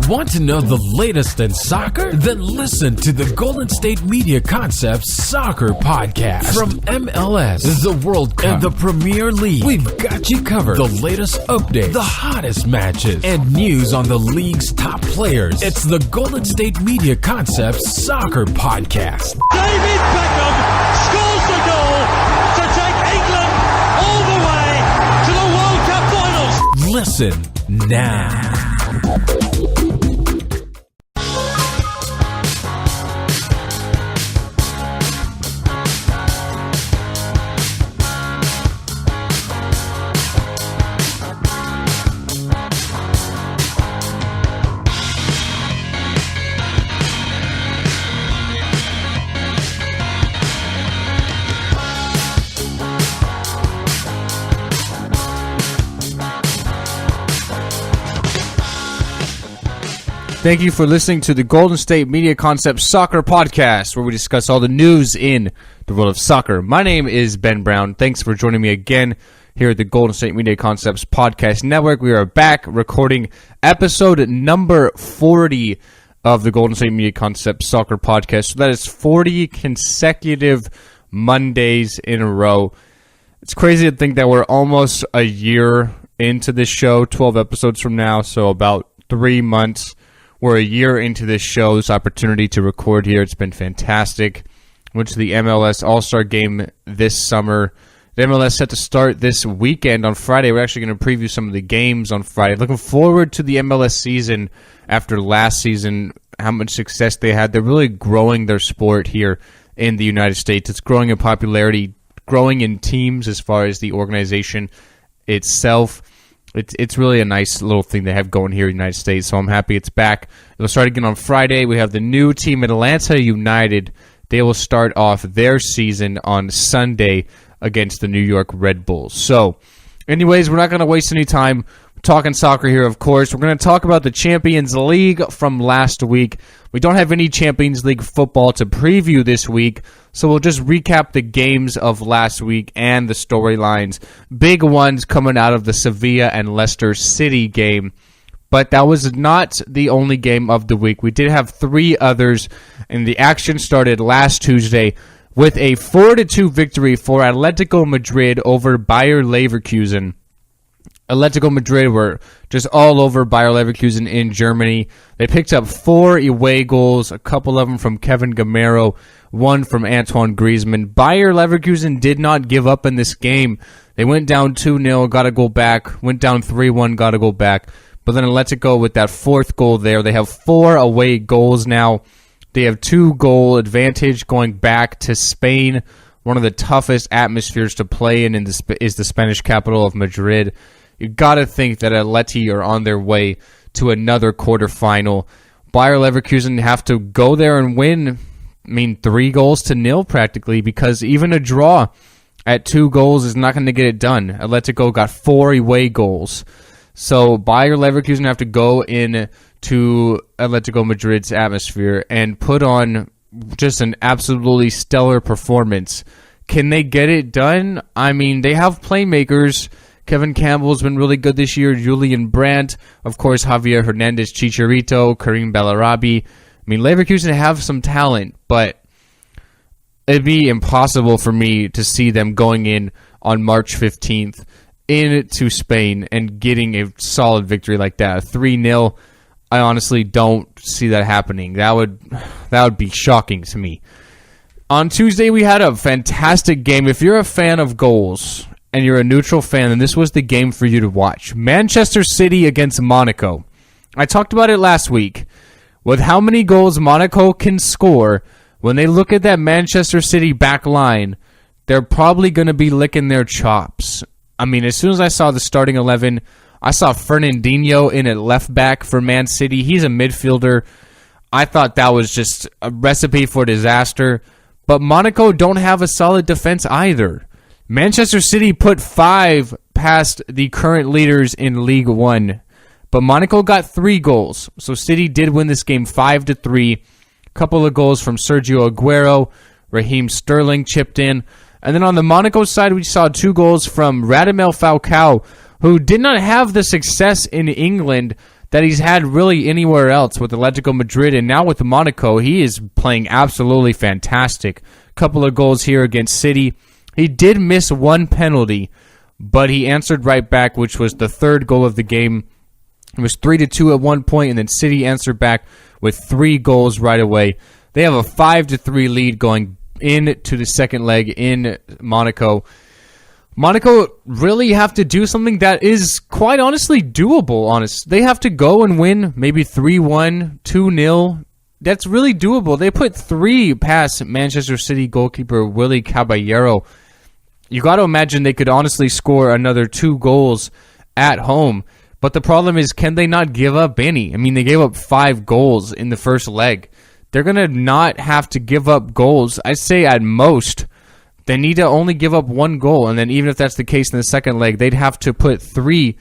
Want to know the latest in soccer? Then listen to the Golden State Media Concepts Soccer Podcast. From MLS, the World Cup, and the Premier League, we've got you covered. The latest updates, the hottest matches, and news on the league's top players. It's the Golden State Media Concepts Soccer Podcast. David Beckham scores the goal to take England all the way to the World Cup finals. Listen now. Thank you for listening to the Golden State Media Concepts Soccer Podcast, where we discuss all the news in the world of soccer. My name is Ben Brown. Thanks for joining me again here at the Golden State Media Concepts Podcast Network. We are back recording episode number 40 of the Golden State Media Concepts Soccer Podcast. So that is 40 consecutive Mondays in a row. It's crazy to think that we're almost a year into this show, 12 episodes from now, so about 3 months. We're a year into this show, this opportunity to record here. It's been fantastic. Went to the MLS All-Star Game this summer. The MLS set to start this weekend on Friday. We're actually going to preview some of the games on Friday. Looking forward to the MLS season after last season, how much success they had. They're really growing their sport here in the United States. It's growing in popularity, growing in teams as far as the organization itself. It's really a nice little thing they have going here in the United States, so I'm happy it's back. It'll start again on Friday. We have the new team, Atlanta United. They will start off their season on Sunday against the New York Red Bulls. So, anyways, we're not going to waste any time talking soccer here, of course. We're going to talk about the Champions League from last week. We don't have any Champions League football to preview this week, so we'll just recap the games of last week and the storylines. Big ones coming out of the Sevilla and Leicester City game. But that was not the only game of the week. We did have 3 others, and the action started last Tuesday with a 4-2 victory for Atletico Madrid over Bayer Leverkusen. Atletico Madrid were just all over Bayer Leverkusen in Germany. They picked up 4 away goals, a couple of them from Kevin Gamero, 1 from Antoine Griezmann. Bayer Leverkusen did not give up in this game. They went down 2-0, got a goal back, went down 3-1, got a goal back. But then Atletico with that 4th goal there. They have 4 away goals now. They have 2-goal advantage going back to Spain. One of the toughest atmospheres to play in is the Spanish capital of Madrid. You got to think that Atleti are on their way to another quarterfinal. Bayer Leverkusen have to go there and win, 3-0 practically, because even a draw at 2 goals is not going to get it done. Atletico got 4 away goals. So Bayer Leverkusen have to go in to Atletico Madrid's atmosphere and put on just an absolutely stellar performance. Can they get it done? They have playmakers. Kevin Campbell's been really good this year. Julian Brandt, of course, Javier Hernandez, Chicharito, Karim Bellarabi. Leverkusen have some talent, but it'd be impossible for me to see them going in on March 15th into Spain and getting a solid victory like that. 3-0, I honestly don't see that happening. That would be shocking to me. On Tuesday, we had a fantastic game. If you're a fan of goals and you're a neutral fan, then this was the game for you to watch. Manchester City against Monaco. I talked about it last week. With how many goals Monaco can score, when they look at that Manchester City back line, they're probably going to be licking their chops. As soon as I saw the starting 11, I saw Fernandinho in at left back for Man City. He's a midfielder. I thought that was just a recipe for disaster. But Monaco don't have a solid defense either. Manchester City put 5 past the current leaders in League One. But Monaco got 3 goals. So City did win this game 5-3. A couple of goals from Sergio Aguero. Raheem Sterling chipped in. And then on the Monaco side, we saw 2 goals from Radamel Falcao, who did not have the success in England that he's had really anywhere else with Atletico Madrid, and now with Monaco, he is playing absolutely fantastic. Couple of goals here against City. He did miss one penalty, but he answered right back, which was the third goal of the game. It was 3-2 at one point, and then City answered back with 3 goals right away. They have a 5-3 lead going into the second leg in Monaco. Monaco really have to do something that is quite honestly doable. They have to go and win maybe 3-1, 2-0. That's really doable. They put 3 past Manchester City goalkeeper Willy Caballero. You got to imagine they could honestly score another 2 goals at home. But the problem is, can they not give up any? I mean, they gave up 5 goals in the first leg. They're going to not have to give up goals. I'd say at most, they need to only give up 1 goal. And then even if that's the case in the second leg, they'd have to put 3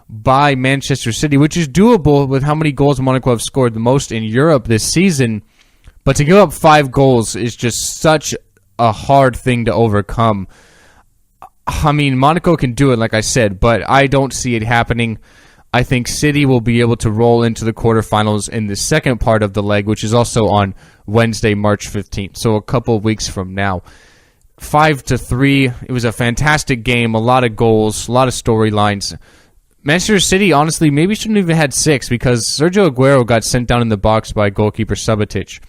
by Manchester City, which is doable with how many goals Monaco have scored the most in Europe this season. But to give up 5 goals is just such a hard thing to overcome. I mean, Monaco can do it, like I said, but I don't see it happening. I think City will be able to roll into the quarterfinals in the second part of the leg, which is also on Wednesday, March 15th, so a couple of weeks from now. 5-3, it was a fantastic game, a lot of goals, a lot of storylines. Manchester City, honestly, maybe shouldn't have even had 6 because Sergio Aguero got sent down in the box by goalkeeper Subotic,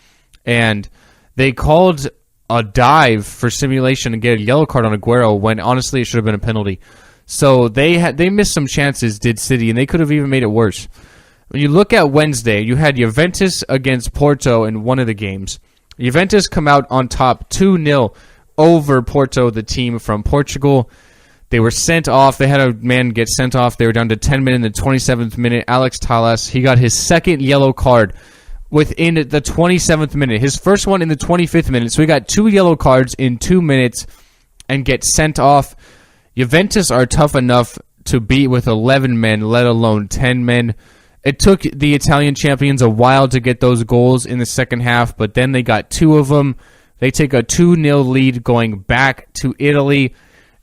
and they called a dive for simulation and get a yellow card on Aguero when honestly it should have been a penalty. So they missed some chances, did City, and they could have even made it worse. When you look at Wednesday, you had Juventus against Porto in one of the games. Juventus come out on top 2-0 over Porto, the team from Portugal. They were sent off. They had a man get sent off. They were down to 10 minutes in the 27th minute. Alex Telles, he got his second yellow card within the 27th minute. His first one in the 25th minute. So he got 2 yellow cards in 2 minutes and get sent off. Juventus are tough enough to beat with 11 men, let alone 10 men. It took the Italian champions a while to get those goals in the second half, but then they got 2 of them. They take a 2-0 lead going back to Italy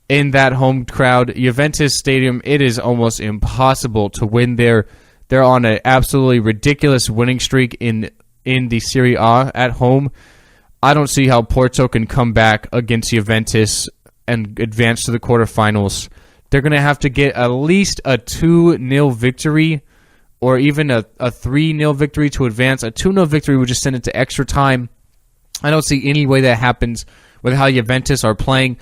in that home crowd. Juventus Stadium, it is almost impossible to win there. They're on an absolutely ridiculous winning streak in the Serie A at home. I don't see how Porto can come back against Juventus and advance to the quarterfinals. They're going to have to get at least a 2-0 victory or even a 3-0 victory to advance. A 2-0 victory would just send it to extra time. I don't see any way that happens with how Juventus are playing.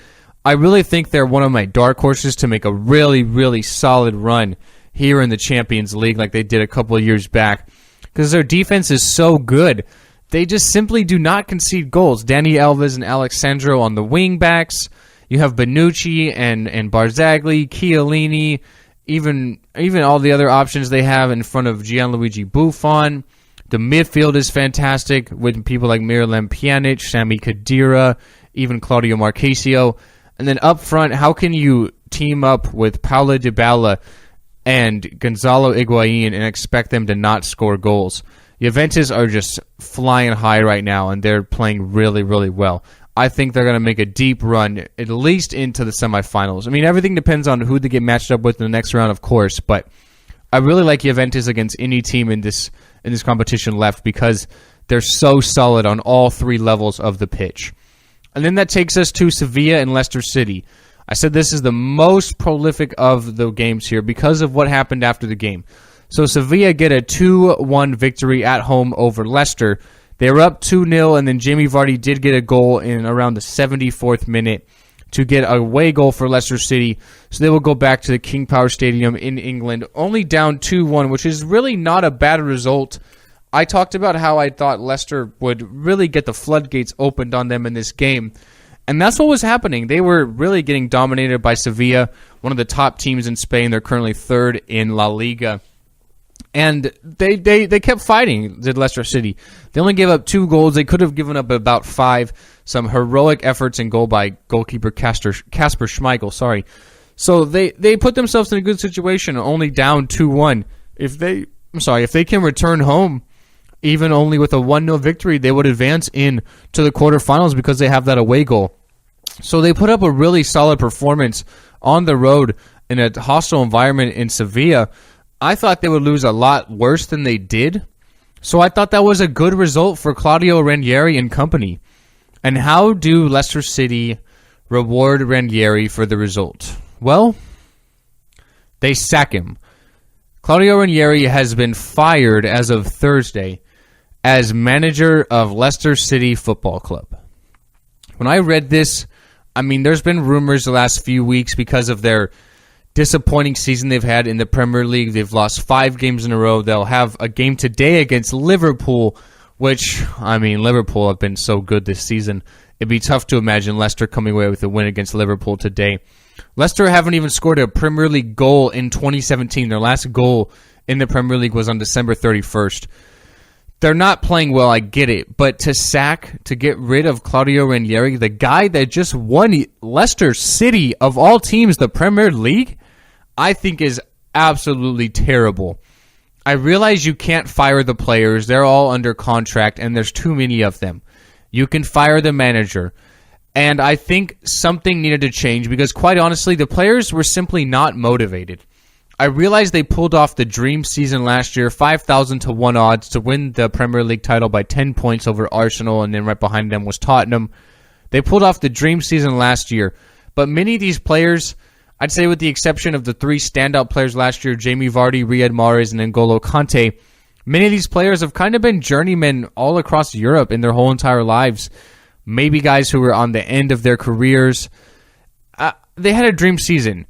I really think they're one of my dark horses to make a really, really solid run here in the Champions League like they did a couple of years back because their defense is so good. They just simply do not concede goals. Dani Alves and Alexandro on the wing backs. You have Bonucci and Barzagli, Chiellini, even all the other options they have in front of Gianluigi Buffon. The midfield is fantastic with people like Miralem Pjanic, Sami Khedira, even Claudio Marchisio. And then up front, how can you team up with Paulo Dybala and Gonzalo Higuain and expect them to not score goals? Juventus are just flying high right now, and they're playing really, really well. I think they're going to make a deep run, at least into the semifinals. I mean, everything depends on who they get matched up with in the next round, of course, but I really like Juventus against any team in this competition left because they're so solid on all 3 levels of the pitch. And then that takes us to Sevilla and Leicester City. I said this is the most prolific of the games here because of what happened after the game. So Sevilla get a 2-1 victory at home over Leicester. They were up 2-0, and then Jamie Vardy did get a goal in around the 74th minute to get a away goal for Leicester City. So they will go back to the King Power Stadium in England, only down 2-1, which is really not a bad result. I talked about how I thought Leicester would really get the floodgates opened on them in this game, and that's what was happening. They were really getting dominated by Sevilla, one of the top teams in Spain. They're currently 3rd in La Liga. And they kept fighting, did Leicester City. They only gave up 2 goals. They could have given up about 5. Some heroic efforts in goal by goalkeeper Kasper Schmeichel. So they put themselves in a good situation, only down 2-1. If they can return home, even only with a 1-0 victory, they would advance in to the quarterfinals because they have that away goal. So they put up a really solid performance on the road in a hostile environment in Sevilla. I thought they would lose a lot worse than they did. So I thought that was a good result for Claudio Ranieri and company. And how do Leicester City reward Ranieri for the result? Well, they sack him. Claudio Ranieri has been fired as of Thursday as manager of Leicester City Football Club. When I read this, there's been rumors the last few weeks because of their disappointing season they've had in the Premier League. They've lost 5 games in a row. They'll have a game today against Liverpool, which, Liverpool have been so good this season. It'd be tough to imagine Leicester coming away with a win against Liverpool today. Leicester haven't even scored a Premier League goal in 2017. Their last goal in the Premier League was on December 31st. They're not playing well, I get it, but to get rid of Claudio Ranieri, the guy that just won Leicester City, of all teams, the Premier League, I think is absolutely terrible. I realize you can't fire the players. They're all under contract, and there's too many of them. You can fire the manager. And I think something needed to change because, quite honestly, the players were simply not motivated. I realized they pulled off the dream season last year, 5,000 to 1 odds to win the Premier League title by 10 points over Arsenal, and then right behind them was Tottenham. They pulled off the dream season last year. But many of these players, I'd say with the exception of the 3 standout players last year, Jamie Vardy, Riyad Mahrez, and N'Golo Kante, many of these players have kind of been journeymen all across Europe in their whole entire lives. Maybe guys who were on the end of their careers. They had a dream season.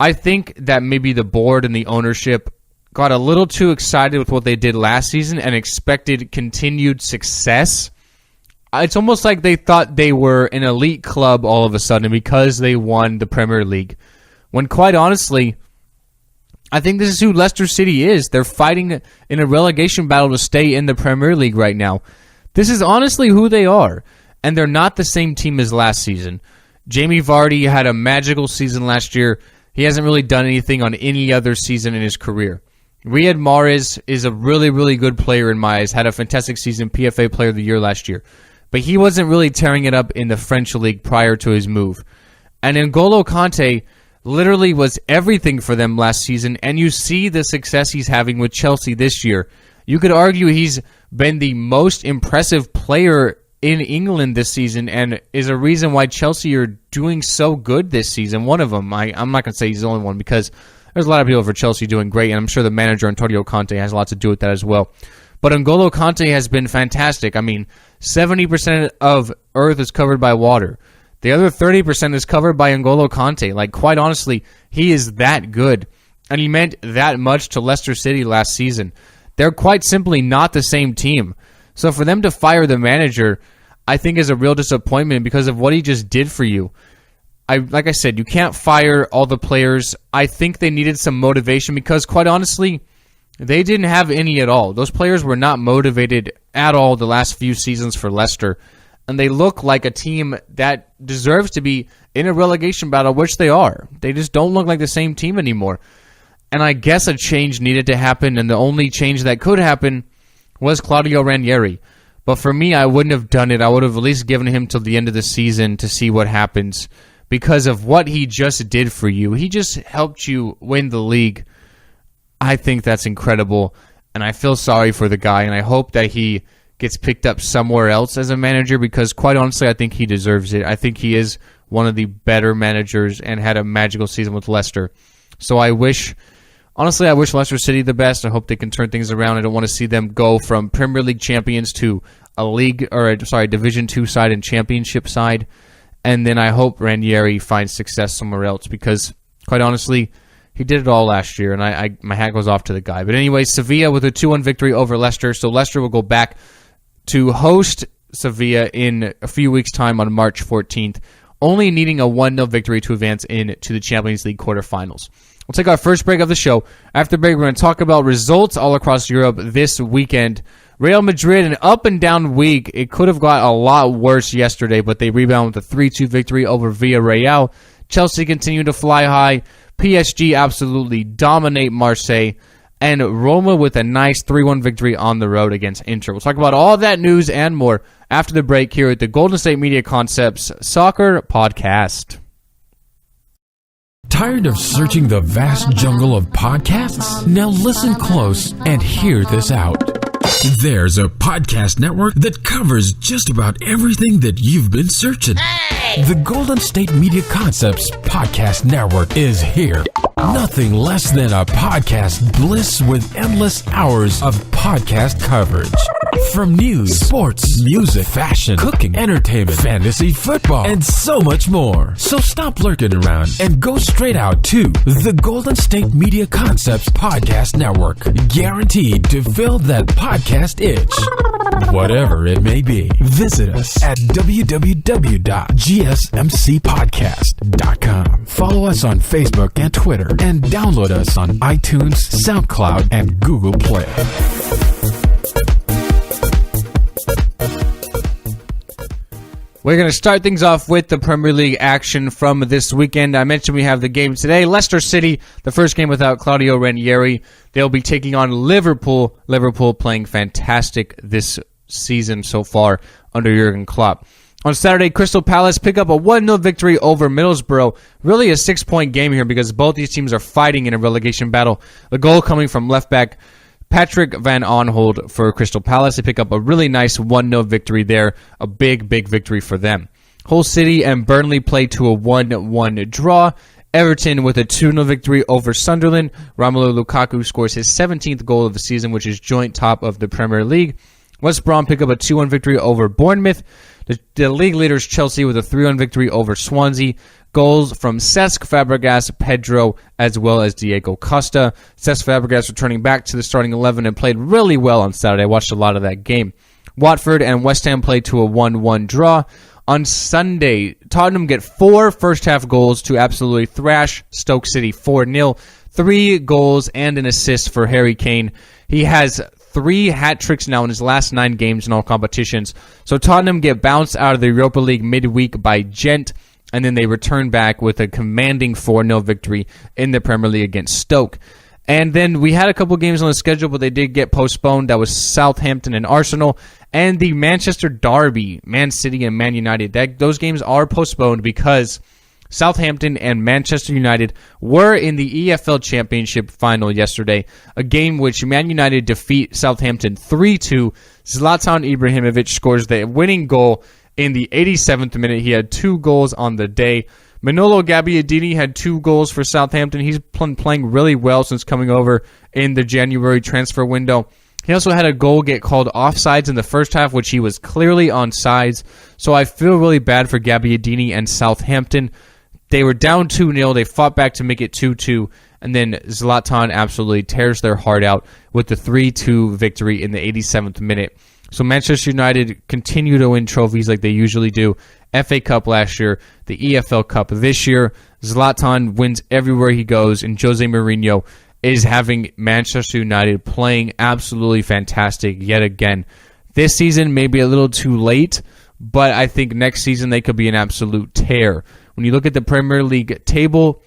I think that maybe the board and the ownership got a little too excited with what they did last season and expected continued success. It's almost like they thought they were an elite club all of a sudden because they won the Premier League. When quite honestly, I think this is who Leicester City is. They're fighting in a relegation battle to stay in the Premier League right now. This is honestly who they are. And they're not the same team as last season. Jamie Vardy had a magical season last year. He hasn't really done anything on any other season in his career. Riyad Mahrez is a really, really good player in my eyes. Had a fantastic season, PFA Player of the Year last year. But he wasn't really tearing it up in the French league prior to his move. And N'Golo Kante literally was everything for them last season. And you see the success he's having with Chelsea this year. You could argue he's been the most impressive player in England this season and is a reason why Chelsea are doing so good this season. One of them, I'm not going to say he's the only one because there's a lot of people for Chelsea doing great, and I'm sure the manager, Antonio Conte, has a lot to do with that as well. But N'Golo Kante has been fantastic. 70% of Earth is covered by water. The other 30% is covered by N'Golo Kante. Quite honestly, he is that good. And he meant that much to Leicester City last season. They're quite simply not the same team. So for them to fire the manager, I think is a real disappointment because of what he just did for you. Like I said, you can't fire all the players. I think they needed some motivation because, quite honestly, they didn't have any at all. Those players were not motivated at all the last few seasons for Leicester. And they look like a team that deserves to be in a relegation battle, which they are. They just don't look like the same team anymore. And I guess a change needed to happen, and the only change that could happen was Claudio Ranieri. But for me, I wouldn't have done it. I would have at least given him till the end of the season to see what happens because of what he just did for you. He just helped you win the league. I think that's incredible, and I feel sorry for the guy, and I hope that he gets picked up somewhere else as a manager because, quite honestly, I think he deserves it. I think he is one of the better managers and had a magical season with Leicester. So I wish Leicester City the best. I hope they can turn things around. I don't want to see them go from Premier League champions to a Division 2 side and Championship side. And then I hope Ranieri finds success somewhere else because, quite honestly, he did it all last year, and my hat goes off to the guy. But anyway, Sevilla with a 2-1 victory over Leicester. So Leicester will go back to host Sevilla in a few weeks' time on March 14th, only needing a 1-0 victory to advance into the Champions League quarterfinals. We'll take our first break of the show. After the break, we're going to talk about results all across Europe this weekend. Real Madrid, an up-and-down week. It could have got a lot worse yesterday, but they rebound with a 3-2 victory over Villarreal. Chelsea continue to fly high. PSG absolutely dominate Marseille. And Roma with a nice 3-1 victory on the road against Inter. We'll talk about all that news and more after the break here at the Golden State Media Concepts Soccer Podcast. Tired of searching the vast jungle of podcasts? Now listen close and hear this out. There's a podcast network that covers just about everything that you've been searching. Hey! The Golden State Media Concepts Podcast Network is here. Nothing less than a podcast bliss with endless hours of podcast coverage. From news, sports, music, fashion, cooking, entertainment, fantasy, football, and so much more. So stop lurking around and go straight out to the Golden State Media Concepts Podcast Network. Guaranteed to fill that podcast itch. Whatever it may be. Visit us at www.gsmcpodcast.com. Follow us on Facebook and Twitter, and download us on iTunes, SoundCloud, and Google Play. We're going to start things off with the Premier League action from this weekend. I mentioned we have the game today. Leicester City, the first game without Claudio Ranieri. They'll be taking on Liverpool. Liverpool playing fantastic this season so far under Jurgen Klopp. On Saturday, Crystal Palace pick up a 1-0 victory over Middlesbrough. Really a 6-point game here because both these teams are fighting in a relegation battle. The goal coming from left back Patrick Van Aanholt for Crystal Palace. They pick up a really nice 1-0 victory there. A big victory for them. Hull City and Burnley play to a 1-1 draw. Everton with a 2-0 victory over Sunderland. Romelu Lukaku scores his 17th goal of the season, which is joint top of the Premier League. West Brom pick up a 2-1 victory over Bournemouth. The league leaders Chelsea with a 3-1 victory over Swansea. Goals from Cesc Fabregas, Pedro, as well as Diego Costa. Cesc Fabregas returning back to the starting 11 and played really well on Saturday. I watched a lot of that game. Watford and West Ham played to a 1-1 draw. On Sunday, Tottenham get 4 first-half goals to absolutely thrash Stoke City 4-0. 3 goals and an assist for Harry Kane. He has 3 hat tricks now in his last 9 games in all competitions. So Tottenham get bounced out of the Europa League midweek by Gent, and then they return back with a commanding 4-0 victory in the Premier League against Stoke. And then we had a couple games on the schedule, but they did get postponed. That was Southampton and Arsenal. And the Manchester Derby, Man City and Man United. Those games are postponed because Southampton and Manchester United were in the EFL Championship final yesterday, a game which Man United defeat Southampton 3-2. Zlatan Ibrahimovic scores the winning goal in the 87th minute. He had 2 goals on the day. Manolo Gabbiadini had 2 goals for Southampton. He's playing really well since coming over in the January transfer window. He also had a goal get called offsides in the first half, which he was clearly onside. So I feel really bad for Gabbiadini and Southampton. They were down 2-0. They fought back to make it 2-2. And then Zlatan absolutely tears their heart out with the 3-2 victory in the 87th minute. So Manchester United continue to win trophies like they usually do. FA Cup last year, the EFL Cup this year. Zlatan wins everywhere he goes, and Jose Mourinho is having Manchester United playing absolutely fantastic yet again. This season may be a little too late, but I think next season they could be an absolute tear. When you look at the Premier League table,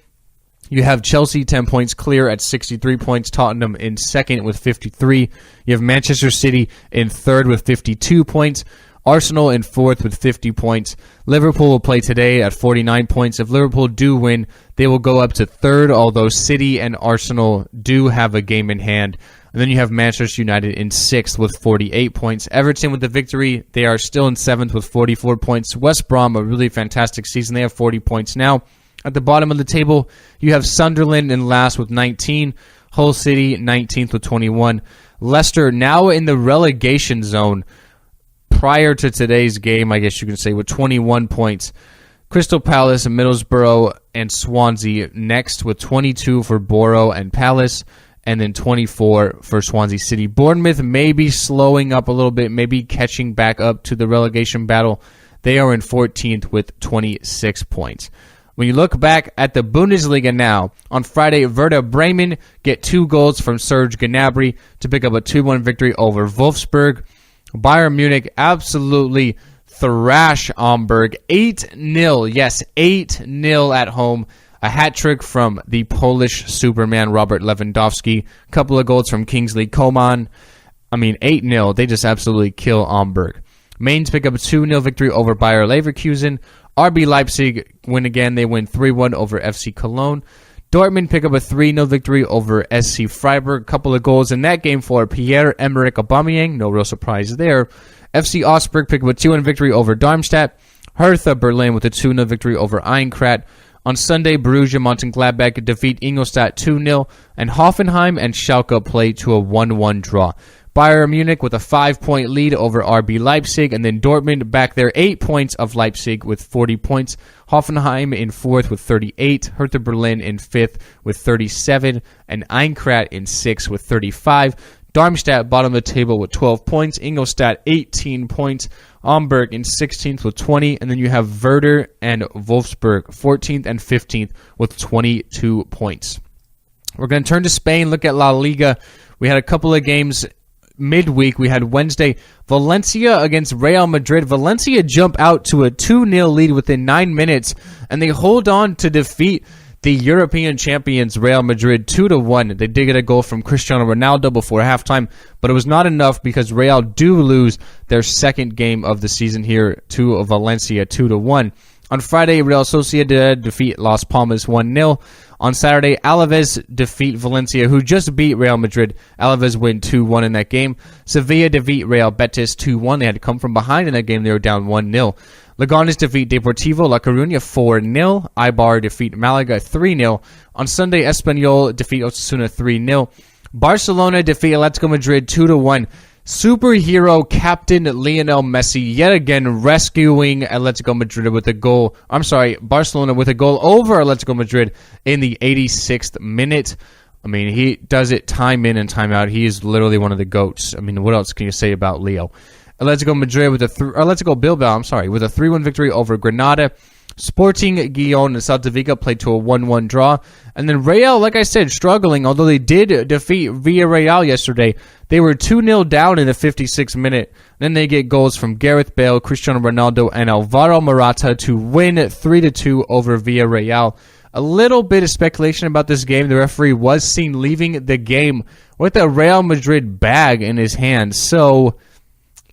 you have Chelsea 10 points clear at 63 points, Tottenham in second with 53. You have Manchester City in third with 52 points, Arsenal in fourth with 50 points. Liverpool will play today at 49 points. If Liverpool do win, they will go up to third, although City and Arsenal do have a game in hand. And then you have Manchester United in sixth with 48 points. Everton with the victory, they are still in seventh with 44 points. West Brom, a really fantastic season. They have 40 points now. At the bottom of the table, you have Sunderland in last with 19. Hull City 19th with 21. Leicester now in the relegation zone prior to today's game, I guess you can say, with 21 points. Crystal Palace, Middlesbrough, and Swansea next with 22 for Borough and Palace, and then 24 for Swansea City. Bournemouth may be slowing up a little bit, maybe catching back up to the relegation battle. They are in 14th with 26 points. When you look back at the Bundesliga now, on Friday, Werder Bremen get 2 goals from Serge Gnabry to pick up a 2-1 victory over Wolfsburg. Bayern Munich absolutely thrash Hamburg 8-0. Yes, 8-0 at home. A hat trick from the Polish Superman Robert Lewandowski. A couple of goals from Kingsley Coman. 8-0. They just absolutely kill Hamburg. Mainz pick up a 2-0 victory over Bayer Leverkusen. RB Leipzig win again. They win 3-1 over FC Cologne. Dortmund pick up a 3-0 victory over SC Freiburg. A couple of goals in that game for Pierre-Emerick Aubameyang. No real surprise there. FC Augsburg pick up a 2-1 victory over Darmstadt. Hertha Berlin with a 2-0 victory over Eintracht. On Sunday, Borussia Mönchengladbach defeat Ingolstadt 2-0, and Hoffenheim and Schalke play to a 1-1 draw. Bayern Munich with a 5-point lead over RB Leipzig, and then Dortmund back their 8 points of Leipzig with 40 points. Hoffenheim in 4th with 38, Hertha Berlin in 5th with 37, and Eintracht in 6th with 35. Darmstadt bottom of the table with 12 points, Ingolstadt 18 points, Hamburg in 16th with 20, and then you have Werder and Wolfsburg 14th and 15th with 22 points. We're going to turn to Spain, look at La Liga. We had a couple of games midweek. We had Wednesday, Valencia against Real Madrid. Valencia jump out to a 2-0 lead within 9 minutes, and they hold on to defeat the European champions Real Madrid 2-1. They did get a goal from Cristiano Ronaldo before halftime, but it was not enough because Real do lose their second game of the season here to Valencia 2-1. On Friday, Real Sociedad defeat Las Palmas 1-0. On Saturday, Alaves defeat Valencia, who just beat Real Madrid. Alaves win 2-1 in that game. Sevilla defeat Real Betis 2-1. They had to come from behind in that game. They were down 1-0. Leganes defeat Deportivo La Coruña 4-0. Eibar defeat Malaga 3-0. On Sunday, Espanyol defeat Osasuna 3-0. Barcelona defeat Atletico Madrid 2-1. Superhero captain Lionel Messi yet again rescuing Atletico Madrid with a goal. Barcelona with a goal over Atletico Madrid in the 86th minute. I mean, he does it time in and time out. He is literally one of the GOATs. I mean, what else can you say about Leo? Atletico Bilbao with a 3-1 victory over Granada. Sporting Gijón and Celta Vigo played to a 1-1 draw. And then Real, like I said, struggling. Although they did defeat Villarreal yesterday, they were 2-0 down in the 56th minute. Then they get goals from Gareth Bale, Cristiano Ronaldo, and Alvaro Morata to win 3-2 over Villarreal. A little bit of speculation about this game. The referee was seen leaving the game with a Real Madrid bag in his hand. So,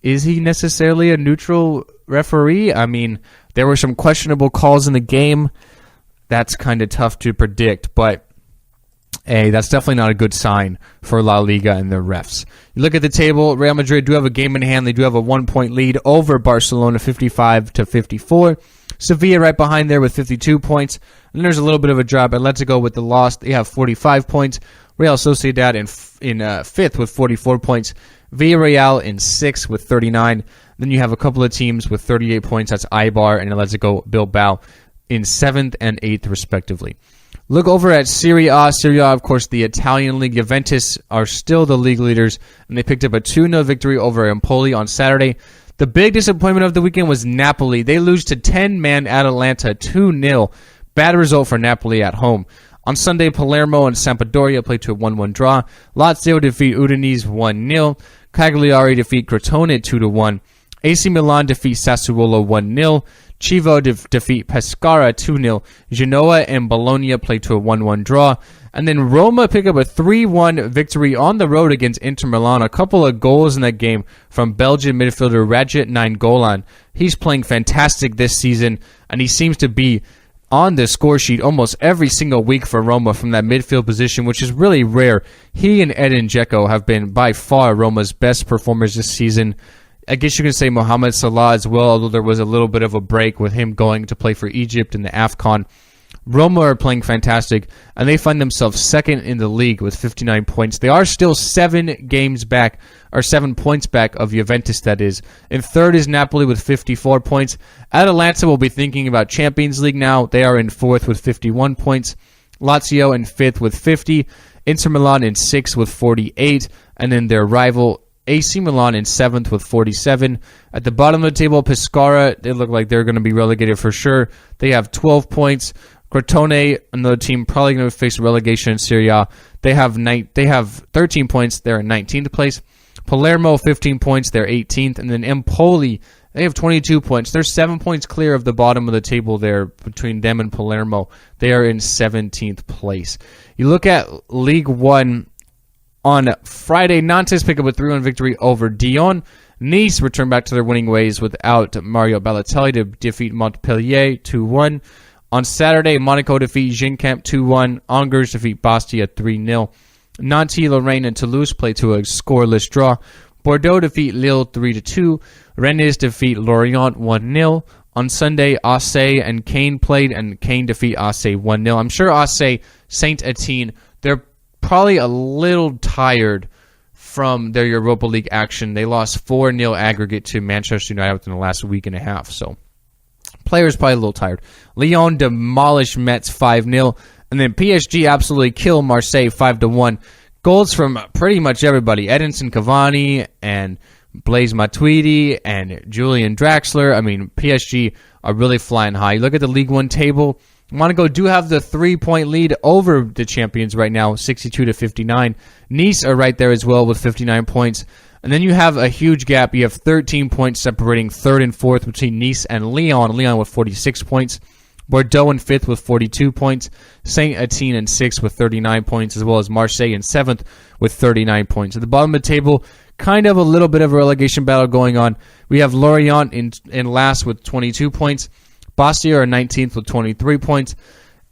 is he necessarily a neutral referee? I mean, there were some questionable calls in the game. That's kind of tough to predict, but hey, that's definitely not a good sign for La Liga and their refs. You look at the table, Real Madrid do have a game in hand. They do have a 1-point lead over Barcelona, 55-54. Sevilla right behind there with 52 points. And there's a little bit of a drop. Atletico with the loss, they have 45 points. Real Sociedad in 5th with 44 points. Villarreal in 6th with 39. Then you have a couple of teams with 38 points. That's Eibar and Atletico Bilbao in 7th and 8th, respectively. Look over at Serie A. Serie A, of course, the Italian league. Juventus are still the league leaders, and they picked up a 2-0 victory over Empoli on Saturday. The big disappointment of the weekend was Napoli. They lose to 10-man Atalanta 2-0. Bad result for Napoli at home. On Sunday, Palermo and Sampdoria played to a 1-1 draw. Lazio defeat Udinese 1-0. Cagliari defeat Crotone 2-1. AC Milan defeat Sassuolo 1-0. Chievo defeat Pescara 2-0. Genoa and Bologna played to a 1-1 draw. And then Roma pick up a 3-1 victory on the road against Inter Milan. A couple of goals in that game from Belgian midfielder Radjet Nainggolan. He's playing fantastic this season, and he seems to be on the score sheet almost every single week for Roma from that midfield position, which is really rare. He and Edin Dzeko have been by far Roma's best performers this season. I guess you can say Mohamed Salah as well, although there was a little bit of a break with him going to play for Egypt in the AFCON. Roma are playing fantastic, and they find themselves second in the league with 59 points. They are still 7 points back of Juventus, that is. In third is Napoli with 54 points. Atalanta will be thinking about Champions League now. They are in 4th with 51 points. Lazio in 5th with 50. Inter Milan in 6th with 48. And then their rival AC Milan in 7th with 47. At the bottom of the table, Pescara, they look like they're going to be relegated for sure. They have 12 points. Crotone, another team probably going to face relegation in Serie A. They have 13 points. They're in 19th place. Palermo, 15 points. They're 18th. And then Empoli, they have 22 points. They're 7 points clear of the bottom of the table there between them and Palermo. They are in 17th place. You look at League One on Friday. Nantes pick up a 3-1 victory over Dijon. Nice returned back to their winning ways without Mario Balotelli to defeat Montpellier 2-1. On Saturday, Monaco defeat Genkamp 2-1. Angers defeat Bastia 3-0. Nantes, Lorraine, and Toulouse play to a scoreless draw. Bordeaux defeat Lille 3-2. Rennes defeat Lorient 1-0. On Sunday, Auxerre and Caen played, and Caen defeat Auxerre 1-0. I'm sure Auxerre, Saint-Étienne, they're probably a little tired from their Europa League action. They lost 4-0 aggregate to Manchester United within the last week and a half, so players probably a little tired. Lyon demolished Metz 5-0, and then PSG absolutely killed Marseille 5-1. Goals from pretty much everybody. Edinson Cavani and Blaise Matuidi and Julian Draxler. I mean, PSG are really flying high. You look at the League One table. Monaco do have the 3-point lead over the champions right now, 62-59. Nice are right there as well with 59 points. And then you have a huge gap. You have 13 points separating third and fourth between Nice and Lyon. Lyon with 46 points. Bordeaux in fifth with 42 points. Saint-Étienne in sixth with 39 points, as well as Marseille in seventh with 39 points. At the bottom of the table, kind of a little bit of a relegation battle going on. We have Lorient in last with 22 points. Bastia are 19th with 23 points.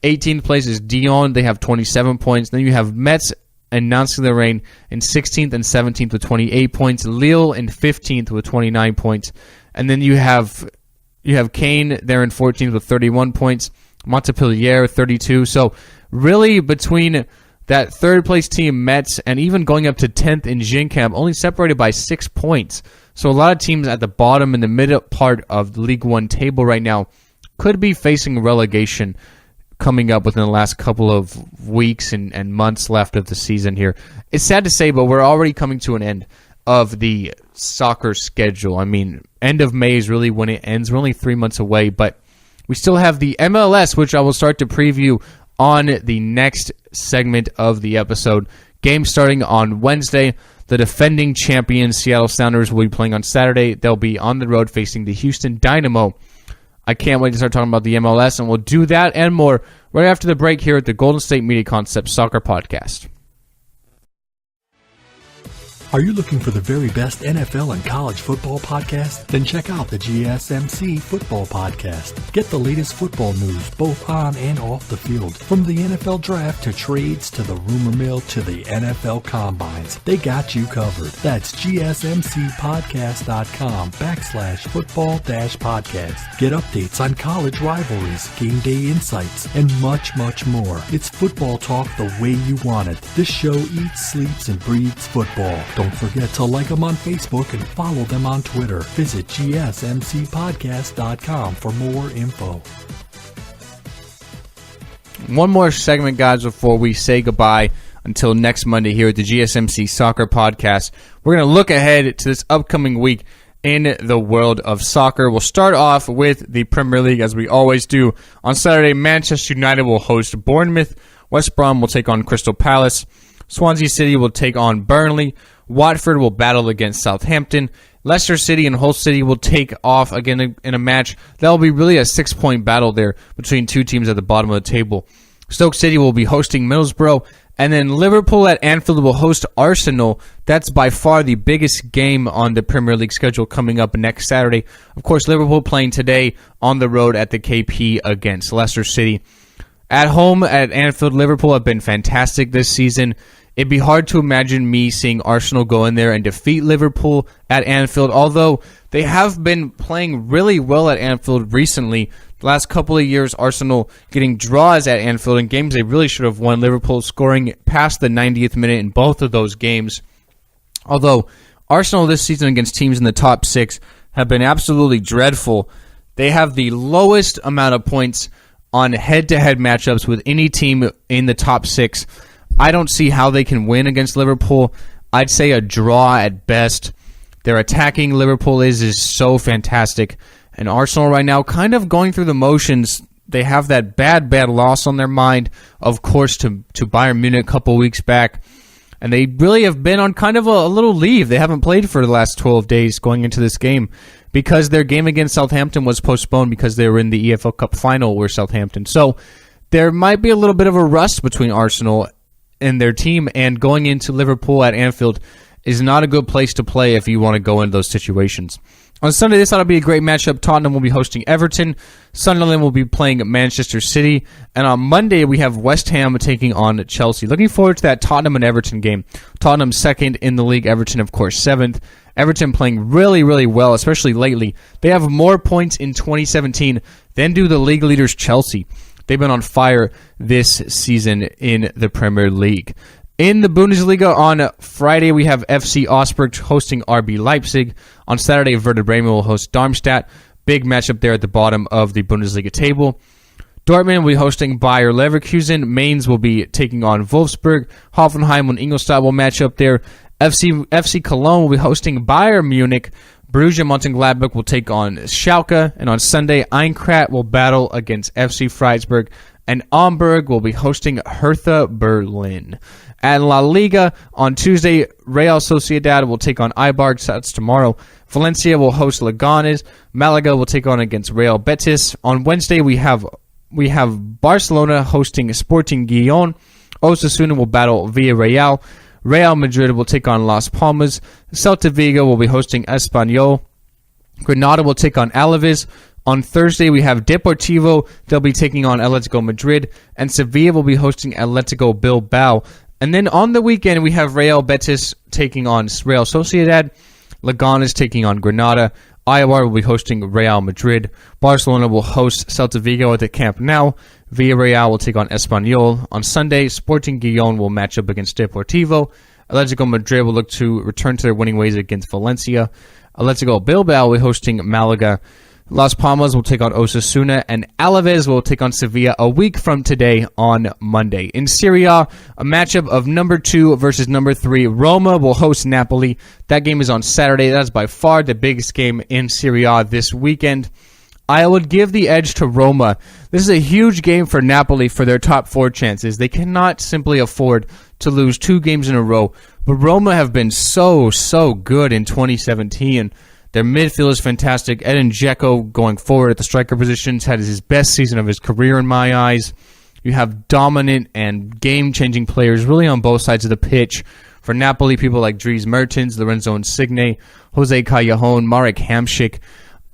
18th place is Dijon. They have 27 points. Then you have Metz and Nantes-Lorraine in 16th and 17th with 28 points. Lille in 15th with 29 points. And then you have Caen there in 14th with 31 points. Montpellier 32. So really between that third place team, Metz, and even going up to 10th in Genkamp, only separated by 6 points. So a lot of teams at the bottom in the middle part of the League One table right now could be facing relegation coming up within the last couple of weeks and months left of the season here. It's sad to say, but we're already coming to an end of the soccer schedule. I mean, end of May is really when it ends. We're only 3 months away, but we still have the MLS, which I will start to preview on the next segment of the episode. Game starting on Wednesday. The defending champions, Seattle Sounders, will be playing on Saturday. They'll be on the road facing the Houston Dynamo. I can't wait to start talking about the MLS, and we'll do that and more right after the break here at the Golden State Media Concepts Soccer Podcast. Are you looking for the very best NFL and college football podcast? Then check out the GSMC Football Podcast. Get the latest football news both on and off the field. From the NFL Draft to trades to the rumor mill to the NFL Combines. They got you covered. That's GSMCpodcast.com/football-podcast. Get updates on college rivalries, game day insights, and much, much more. It's football talk the way you want it. This show eats, sleeps, and breathes football. Don't forget to like them on Facebook and follow them on Twitter. Visit GSMCpodcast.com for more info. One more segment, guys, before we say goodbye until next Monday here at the GSMC Soccer Podcast. We're going to look ahead to this upcoming week in the world of soccer. We'll start off with the Premier League, as we always do. On Saturday, Manchester United will host Bournemouth. West Brom will take on Crystal Palace. Swansea City will take on Burnley. Watford will battle against Southampton. Leicester City and Hull City will take off again in a match. That will be really a 6-point battle there between two teams at the bottom of the table. Stoke City will be hosting Middlesbrough. And then Liverpool at Anfield will host Arsenal. That's by far the biggest game on the Premier League schedule coming up next Saturday. Of course, Liverpool playing today on the road at the KP against Leicester City. At home at Anfield, Liverpool have been fantastic this season. It'd be hard to imagine me seeing Arsenal go in there and defeat Liverpool at Anfield, although they have been playing really well at Anfield recently. The last couple of years, Arsenal getting draws at Anfield in games they really should have won. Liverpool scoring past the 90th minute in both of those games. Although Arsenal this season against teams in the top 6 have been absolutely dreadful. They have the lowest amount of points on head-to-head matchups with any team in the top 6. I don't see how they can win against Liverpool. I'd say a draw at best. Their attacking Liverpool is so fantastic. And Arsenal right now kind of going through the motions. They have that bad loss on their mind, of course, to Bayern Munich a couple weeks back. And they really have been on kind of a little leave. They haven't played for the last 12 days going into this game because their game against Southampton was postponed because they were in the EFL Cup final with Southampton. So there might be a little bit of a rust between Arsenal and their team, and going into Liverpool at Anfield is not a good place to play if you want to go into those situations. On Sunday, this ought to be a great matchup. Tottenham will be hosting Everton. Sunderland will be playing Manchester City. And on Monday, we have West Ham taking on Chelsea. Looking forward to that Tottenham and Everton game. Tottenham second in the league. Everton, of course, seventh. Everton playing really, really well, especially lately. They have more points in 2017 than do the league leaders Chelsea. They've been on fire this season in the Premier League. In the Bundesliga, on Friday, we have FC Augsburg hosting RB Leipzig. On Saturday, Werder Bremen will host Darmstadt. Big matchup there at the bottom of the Bundesliga table. Dortmund will be hosting Bayer Leverkusen. Mainz will be taking on Wolfsburg. Hoffenheim and Ingolstadt will match up there. FC Cologne will be hosting Bayern Munich. Borussia Mönchengladbach will take on Schalke. And on Sunday, Eintracht will battle against FC Freiburg. And Hamburg will be hosting Hertha Berlin. At La Liga, on Tuesday, Real Sociedad will take on Eibar. That's tomorrow. Valencia will host Leganes. Malaga will take on against Real Betis. On Wednesday, we have Barcelona hosting Sporting Gijón. Osasuna will battle Villarreal. Real Madrid will take on Las Palmas. Celta Vigo will be hosting Espanyol. Granada will take on Alaves. On Thursday, we have Deportivo. They'll be taking on Atletico Madrid. And Sevilla will be hosting Atletico Bilbao. And then on the weekend, we have Real Betis taking on Real Sociedad. Leganes taking on Granada. Eibar will be hosting Real Madrid. Barcelona will host Celta Vigo at the Camp Nou. Villarreal will take on Espanyol. On Sunday, Sporting Gijón will match up against Deportivo. Atletico Madrid will look to return to their winning ways against Valencia. Atletico Bilbao will be hosting Malaga. Las Palmas will take on Osasuna, and Alaves will take on Sevilla a week from today on Monday. In Serie A, a matchup of number 2 versus number 3. Roma will host Napoli. That game is on Saturday. That's by far the biggest game in Serie A this weekend. I would give the edge to Roma. This is a huge game for Napoli for their top 4 chances. They cannot simply afford to lose 2 games in a row. But Roma have been so good in 2017. Their midfield is fantastic. Edin Dzeko going forward at the striker positions had his best season of his career in my eyes. You have dominant and game-changing players really on both sides of the pitch. For Napoli, people like Dries Mertens, Lorenzo Insigne, Jose Callejon, Marek Hamšík.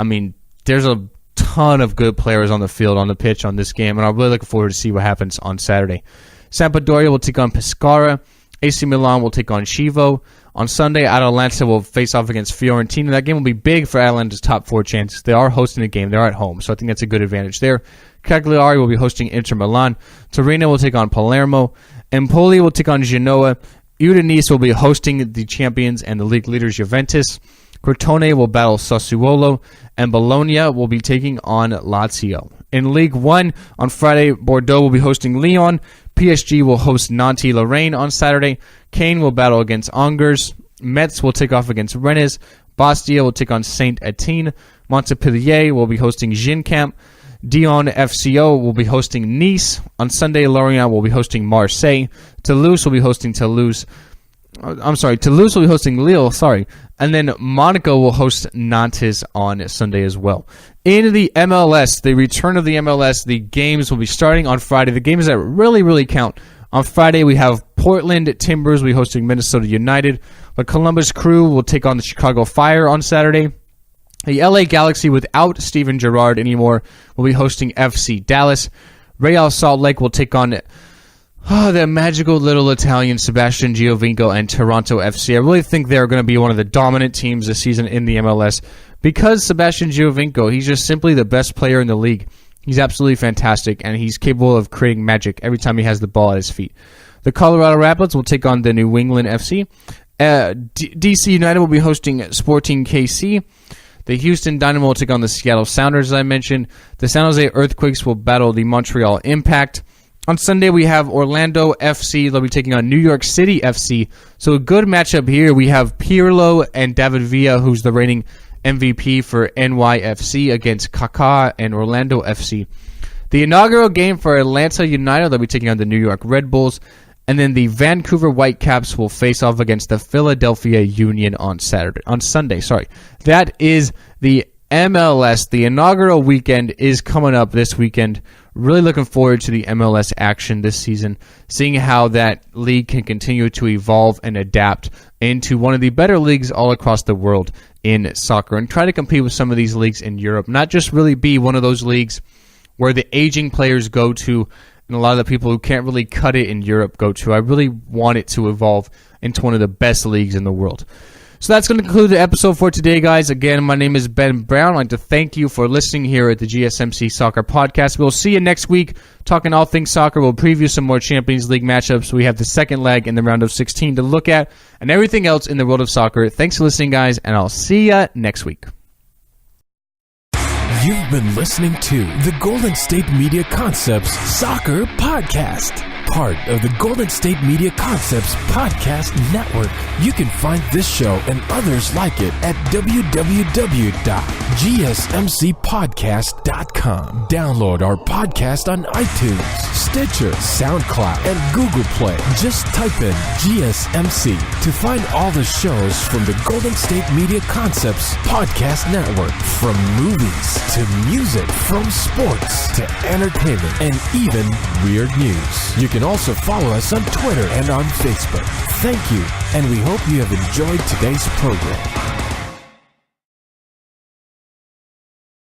I mean, there's a ton of good players on the field, on the pitch on this game, and I'm really looking forward to see what happens on Saturday. Sampdoria will take on Pescara. AC Milan will take on Chievo. On Sunday, Atalanta will face off against Fiorentina. That game will be big for Atalanta's top 4 chances. They are hosting the game. They're at home, so I think that's a good advantage there. Cagliari will be hosting Inter Milan. Torino will take on Palermo. Empoli will take on Genoa. Udinese will be hosting the champions and the league leaders Juventus. Crotone will battle Sassuolo. And Bologna will be taking on Lazio. In League 1, on Friday, Bordeaux will be hosting Lyon. PSG will host Nantes-Lorraine on Saturday. Caen will battle against Angers. Metz will take off against Rennes. Bastia will take on Saint-Etienne. Montpellier will be hosting Ginkamp. Dijon FCO will be hosting Nice. On Sunday, Lorient will be hosting Marseille. Toulouse will be hosting Toulouse will be hosting Lille, and then Monaco will host Nantes on Sunday as well. In the MLS, the return of the MLS, the games will be starting on Friday. The games that really count. On Friday, we have Portland Timbers will be hosting Minnesota United. The Columbus Crew will take on the Chicago Fire on Saturday. The LA Galaxy, without Steven Gerrard anymore, will be hosting FC Dallas. Real Salt Lake will take on the magical little Italian Sebastian Giovinco and Toronto FC. I really think they're going to be one of the dominant teams this season in the MLS because Sebastian Giovinco, he's just simply the best player in the league. He's absolutely fantastic, and he's capable of creating magic every time he has the ball at his feet. The Colorado Rapids will take on the New England FC. DC United will be hosting Sporting KC. The Houston Dynamo will take on the Seattle Sounders, as I mentioned. The San Jose Earthquakes will battle the Montreal Impact. On Sunday, we have Orlando FC. They'll be taking on New York City FC. So a good matchup here. We have Pirlo and David Villa, who's the reigning MVP for NYFC, against Kaká and Orlando FC. The inaugural game for Atlanta United, they'll be taking on the New York Red Bulls. And then the Vancouver Whitecaps will face off against the Philadelphia Union on Sunday. That is the MLS. The inaugural weekend is coming up this weekend. Really looking forward to the MLS action this season, seeing how that league can continue to evolve and adapt into one of the better leagues all across the world in soccer, and try to compete with some of these leagues in Europe. Not just really be one of those leagues where the aging players go to and a lot of the people who can't really cut it in Europe go to. I really want it to evolve into one of the best leagues in the world. So that's going to conclude the episode for today, guys. Again, my name is Ben Brown. I'd like to thank you for listening here at the GSMC Soccer Podcast. We'll see you next week talking all things soccer. We'll preview some more Champions League matchups. We have the second leg in the round of 16 to look at and everything else in the world of soccer. Thanks for listening, guys, and I'll see you next week. You've been listening to the Golden State Media Concepts Soccer Podcast, part of the Golden State Media Concepts Podcast Network. You can find this show and others like it at www.gsmcpodcast.com. Download our podcast on iTunes, Stitcher, SoundCloud, and Google Play. Just type in GSMC to find all the shows from the Golden State Media Concepts Podcast Network. From movies to music, from sports to entertainment, and even weird news. You can also follow us on Twitter and on Facebook. Thank you, and we hope you have enjoyed today's program.